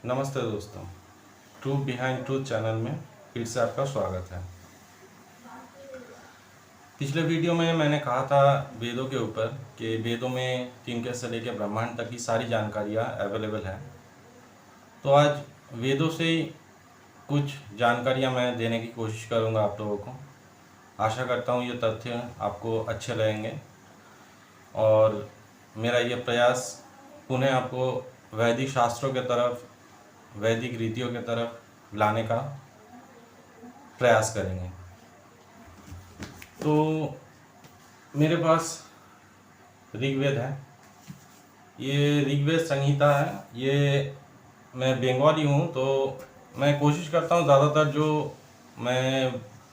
नमस्ते दोस्तों, truth behind truth channel में फिर से आपका स्वागत है। पिछले वीडियो में मैंने कहा था वेदों के ऊपर कि वेदों में तिनके से लेकर ब्रह्मांड तक की सारी जानकारियाँ अवेलेबल हैं। तो आज वेदों से ही कुछ जानकारियाँ मैं देने की कोशिश करूँगा आप लोगों को। आशा करता हूँ ये तथ्य आपको अच्छे लगेंगे और मेरा ये प्रयास पुनः आपको वैदिक शास्त्रों के तरफ, वैदिक रीतियों के तरफ लाने का प्रयास करेंगे। तो मेरे पास ऋग्वेद है, ये ऋग्वेद संहिता है। ये मैं बंगाली हूँ तो मैं कोशिश करता हूँ ज़्यादातर जो मैं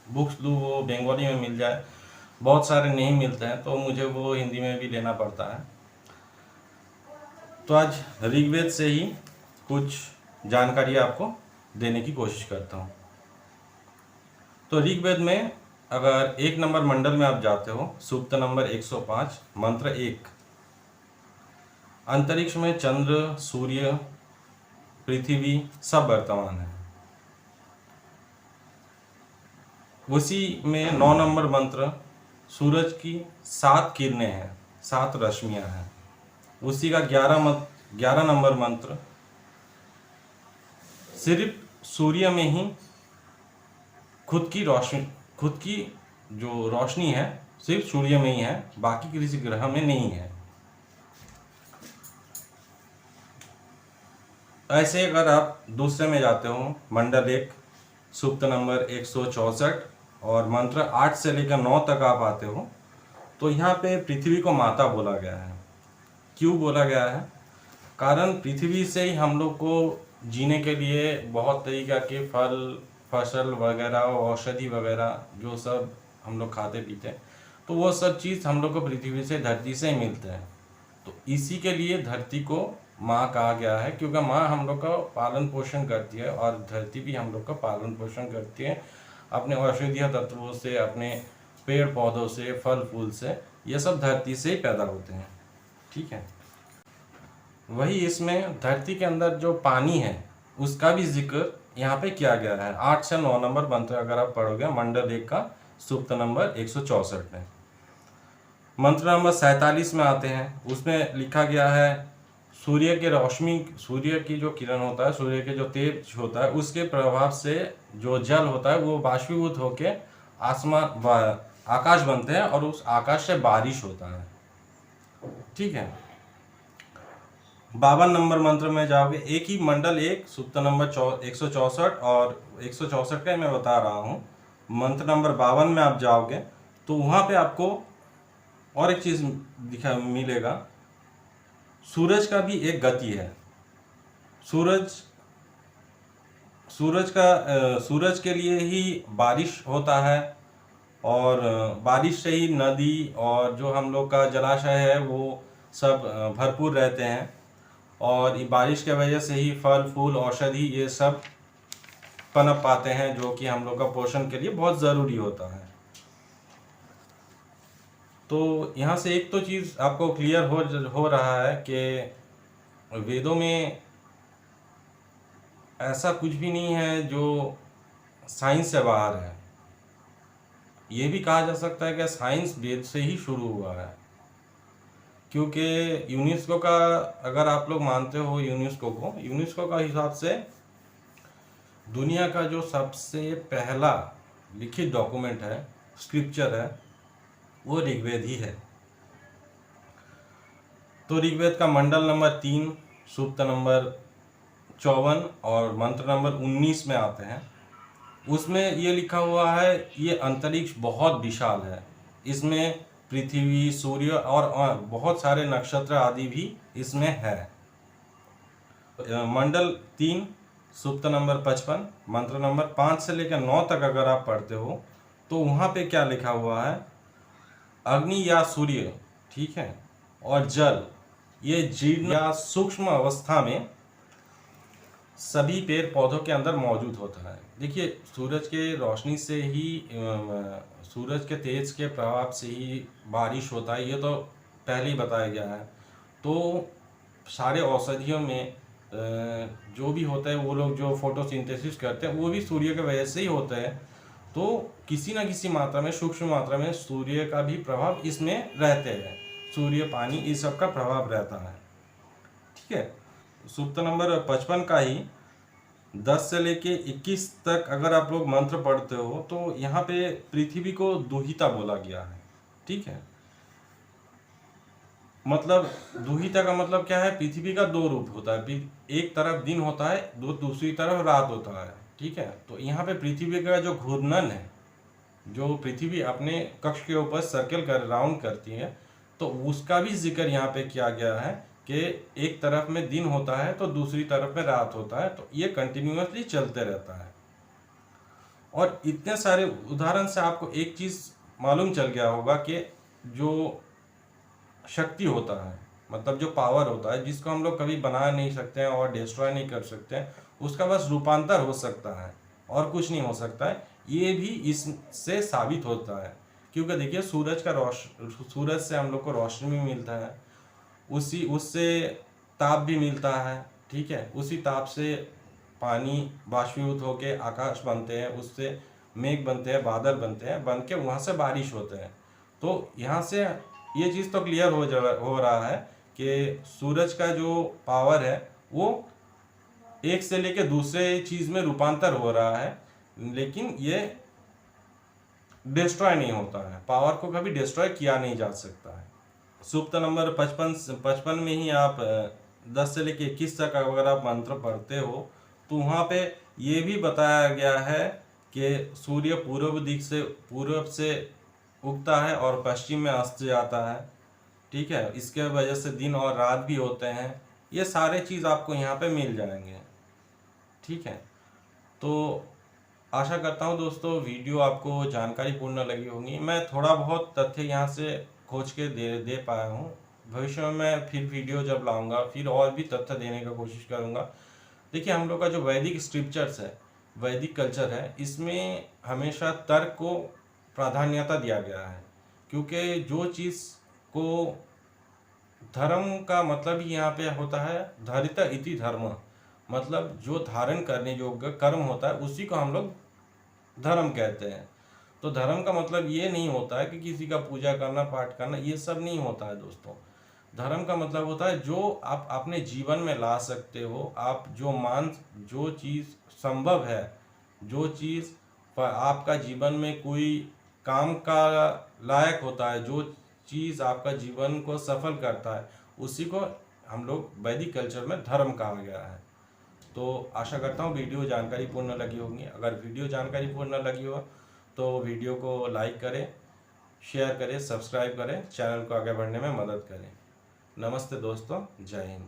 बुक्स लूँ वो बंगाली में मिल जाए। बहुत सारे नहीं मिलते हैं तो मुझे वो हिंदी में भी लेना पड़ता है। तो आज ऋग्वेद से ही कुछ जानकारी आपको देने की कोशिश करता हूँ। तो ऋग्वेद में अगर 1 नंबर मंडल में आप जाते हो, सूक्त नंबर 105, मंत्र 1, अंतरिक्ष में चंद्र, सूर्य, पृथ्वी सब वर्तमान है। उसी में 9 नंबर मंत्र, सूरज की 7 किरणें हैं, 7 रश्मियां हैं। उसी का 11 नंबर मंत्र, सिर्फ सूर्य में ही खुद की जो रोशनी है सिर्फ सूर्य में ही है, बाकी किसी ग्रह में नहीं है। ऐसे अगर आप दूसरे में जाते हो, मंडल 1, सूक्त नंबर 164 और मंत्र 8 से लेकर 9 तक आप आते हो, तो यहाँ पे पृथ्वी को माता बोला गया है। क्यों बोला गया है? कारण पृथ्वी से ही हम लोग को जीने के लिए बहुत तरीक़ा के फल, फसल वगैरह, औषधि वगैरह जो सब हम लोग खाते पीते हैं, तो वो सब चीज़ हम लोग को पृथ्वी से, धरती से ही मिलते हैं। तो इसी के लिए धरती को माँ कहा गया है, क्योंकि माँ हम लोग का पालन पोषण करती है और धरती भी हम लोग का पालन पोषण करती है अपने औषधीय तत्वों से, अपने पेड़ पौधों से, फल फूल से। ये सब धरती से ही पैदा होते हैं, ठीक है। वही इसमें धरती के अंदर जो पानी है उसका भी जिक्र यहाँ पे किया गया है। 8 से 9 नंबर मंत्र अगर आप पढ़ोगे मंडल 1 का सूक्त नंबर 164 में। मंत्र नंबर 47 में आते हैं, उसमें लिखा गया है सूर्य के रोशनी, सूर्य की जो किरण होता है, सूर्य के जो तेज होता है, उसके प्रभाव से जो जल होता है वो बाष्पीभूत होके आकाश बनते हैं और उस आकाश से बारिश होता है, ठीक है। 52 नंबर मंत्र में जाओगे, एक ही मंडल 1 सूक्त नंबर 164 और 164 का मैं बता रहा हूँ। मंत्र नंबर 52 में आप जाओगे तो वहाँ पे आपको और एक चीज़ मिलेगा। सूरज का भी एक गति है। सूरज के लिए ही बारिश होता है और बारिश से ही नदी और जो हम लोग का जलाशय है वो सब भरपूर रहते हैं और बारिश के वजह से ही फल फूल, औषधि ये सब पनप पाते हैं, जो कि हम लोग का पोषण के लिए बहुत ज़रूरी होता है। तो यहाँ से एक तो चीज़ आपको क्लियर हो रहा है कि वेदों में ऐसा कुछ भी नहीं है जो साइंस से बाहर है। ये भी कहा जा सकता है कि साइंस वेद से ही शुरू हुआ है, क्योंकि यूनेस्को का, अगर आप लोग मानते हो यूनेस्को का हिसाब से दुनिया का जो सबसे पहला लिखित डॉक्यूमेंट है, स्क्रिप्चर है, वो ऋग्वेद ही है। तो ऋग्वेद का मंडल नंबर 3 सूक्त नंबर 54 और मंत्र नंबर 19 में आते हैं। उसमें ये लिखा हुआ है, ये अंतरिक्ष बहुत विशाल है, इसमें पृथ्वी, सूर्य और बहुत सारे नक्षत्र आदि भी इसमें है। मंडल 3 सूक्त नंबर 55 मंत्र नंबर 5 से लेकर 9 तक अगर आप पढ़ते हो तो वहाँ पे क्या लिखा हुआ है? अग्नि या सूर्य, ठीक है, और जल, ये जीर्ण या सूक्ष्म अवस्था में सभी पेड़ पौधों के अंदर मौजूद होता है। देखिए, सूरज के रोशनी से ही, सूरज के तेज के प्रभाव से ही बारिश होता है, ये तो पहले ही बताया गया है। तो सारे औषधियों में जो भी होता है, वो लोग जो फोटोसिंथेसिस करते हैं वो भी सूर्य की वजह से ही होता है। तो किसी न किसी मात्रा में, सूक्ष्म मात्रा में सूर्य का भी प्रभाव इसमें रहते हैं। सूर्य, पानी, इस सब का प्रभाव रहता है। ठीक है। सूक्त नंबर 55 का ही 10 से लेके 21 तक अगर आप लोग मंत्र पढ़ते हो तो यहाँ पे पृथ्वी को दुहिता बोला गया है। ठीक है। मतलब दुहिता का मतलब क्या है? पृथ्वी का दो रूप होता है, एक तरफ दिन होता है, दूसरी तरफ रात होता है। ठीक है। तो यहाँ पे पृथ्वी का जो घूर्णन है, जो पृथ्वी अपने कक्ष के ऊपर सर्कल कर राउंड करती है, तो उसका भी जिक्र यहाँ पे किया गया है कि एक तरफ में दिन होता है तो दूसरी तरफ में रात होता है। तो ये कंटिन्यूअसली चलते रहता है। और इतने सारे उदाहरण से आपको एक चीज मालूम चल गया होगा कि जो शक्ति होता है, मतलब जो पावर होता है, जिसको हम लोग कभी बना नहीं सकते हैं और डिस्ट्रॉय नहीं कर सकते हैं, उसका बस रूपांतर हो सकता है और कुछ नहीं हो सकता है। ये भी इससे साबित होता है, क्योंकि देखिए सूरज से हम लोग को रोशनी भी मिलता है, उससे ताप भी मिलता है। ठीक है। उसी ताप से पानी बाष्पीभूत होके आकाश बनते हैं, उससे मेघ बनते हैं, बादल बनते हैं, बन के वहाँ से बारिश होते हैं। तो यहाँ से ये चीज़ तो क्लियर हो रहा है कि सूरज का जो पावर है वो एक से लेके दूसरे चीज़ में रूपांतर हो रहा है, लेकिन ये डिस्ट्रॉय नहीं होता है। पावर को कभी डिस्ट्रॉय किया नहीं जा सकता है। सूक्त नंबर 55 में ही आप 10 से लेके 21 तक अगर आप मंत्र पढ़ते हो तो वहाँ पे ये भी बताया गया है कि सूर्य पूर्व से उगता है और पश्चिम में अस्त जाता है। ठीक है। इसके वजह से दिन और रात भी होते हैं। ये सारे चीज़ आपको यहाँ पे मिल जाएंगे। ठीक है। तो आशा करता हूँ दोस्तों वीडियो आपको जानकारी पूर्ण लगी होगी। मैं थोड़ा बहुत तथ्य यहाँ से खोज के दे पाया हूँ। भविष्य में मैं फिर वीडियो जब लाऊंगा फिर और भी तथ्य देने का कोशिश करूँगा। देखिए, हम लोग का जो वैदिक स्क्रिप्चर्स है, वैदिक कल्चर है, इसमें हमेशा तर्क को प्राधान्यता दिया गया है, क्योंकि जो चीज़ को धर्म का मतलब ही यहाँ पे होता है धरित इति धर्म, मतलब जो धारण करने योग्य कर्म होता है उसी को हम लोग धर्म कहते हैं। तो धर्म का मतलब ये नहीं होता है कि किसी का पूजा करना, पाठ करना, ये सब नहीं होता है दोस्तों। धर्म का मतलब होता है जो आप अपने जीवन में ला सकते हो, आप जो चीज़ संभव है, जो चीज़ पर आपका जीवन में कोई काम का लायक होता है, जो चीज़ आपका जीवन को सफल करता है, उसी को हम लोग वैदिक कल्चर में धर्म कहा गया है। तो आशा करता हूँ वीडियो जानकारी पूर्ण लगी होगी। अगर वीडियो जानकारी पूर्ण लगी हो तो वीडियो को लाइक करें, शेयर करें, सब्सक्राइब करें, चैनल को आगे बढ़ने में मदद करें। नमस्ते दोस्तों, जय हिंद।